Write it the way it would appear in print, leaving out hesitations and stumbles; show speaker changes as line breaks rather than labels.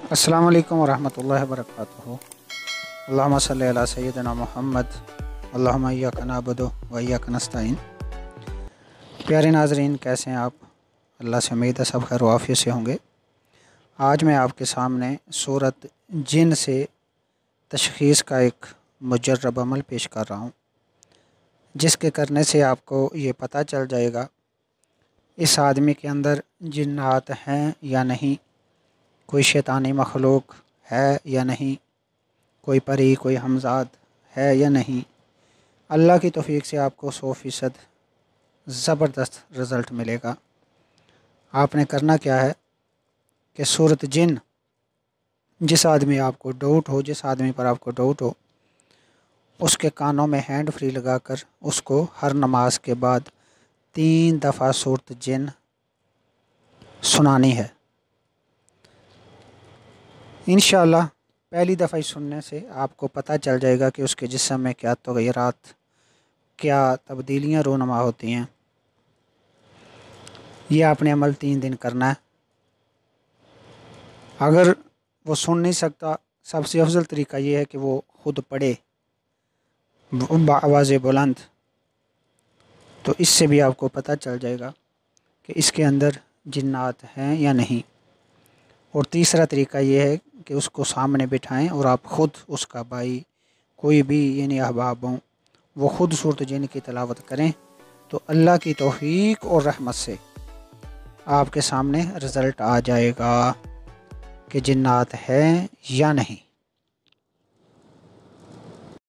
अस्सलामु अलैकुम वरहमतुल्लाहि वबरकातुहू। अल्लाहुम्मा सल्लि अला सय्यिदिना मुहम्मद अल्लाहुम्मा इय्याका नअबुदु व इय्याका नस्तईन। प्यारे नाज़रीन, कैसे हैं आप? अल्लाह से उम्मीद है सब खैर व आफियत से होंगे। आज मैं आपके सामने सूरत जिन से तशख़ीस का एक मुजर्रब अमल पेश कर रहा हूँ, जिसके करने से आपको ये पता चल जाएगा इस आदमी के अंदर जिन्नात हैं या नहीं, कोई शैतानी मखलूक है या नहीं, कोई परी कोई हमजाद है या नहीं। अल्लाह की तौफीक से आपको 100% ज़बरदस्त रिज़ल्ट मिलेगा। आपने करना क्या है कि सूरत जिन, जिस आदमी आपको डाउट हो, जिस आदमी पर आपको डाउट हो, उसके कानों में हैंड फ्री लगाकर उसको हर नमाज के बाद 3 दफ़ा सूरत जिन सुनानी है। इंशाअल्लाह पहली दफ़ा ही सुनने से आपको पता चल जाएगा कि उसके जिस्म में क्या तग़य्युरात, क्या तब्दीलियाँ रूनुमा होती हैं। ये आपने अमल 3 दिन करना है। अगर वो सुन नहीं सकता, सबसे अफजल तरीका ये है कि वो ख़ुद पढ़े आवाज़ बुलंद, तो इससे भी आपको पता चल जाएगा कि इसके अंदर जिन्नात हैं या नहीं। और तीसरा तरीका ये है कि उसको सामने बिठाएं और आप ख़ुद, उसका भाई, कोई भी यानी अहबाब हों, वो ख़ुद सूरत जिन की तिलावत करें, तो अल्लाह की तौफीक और रहमत से आपके सामने रिज़ल्ट आ जाएगा कि जिन्नात है या नहीं।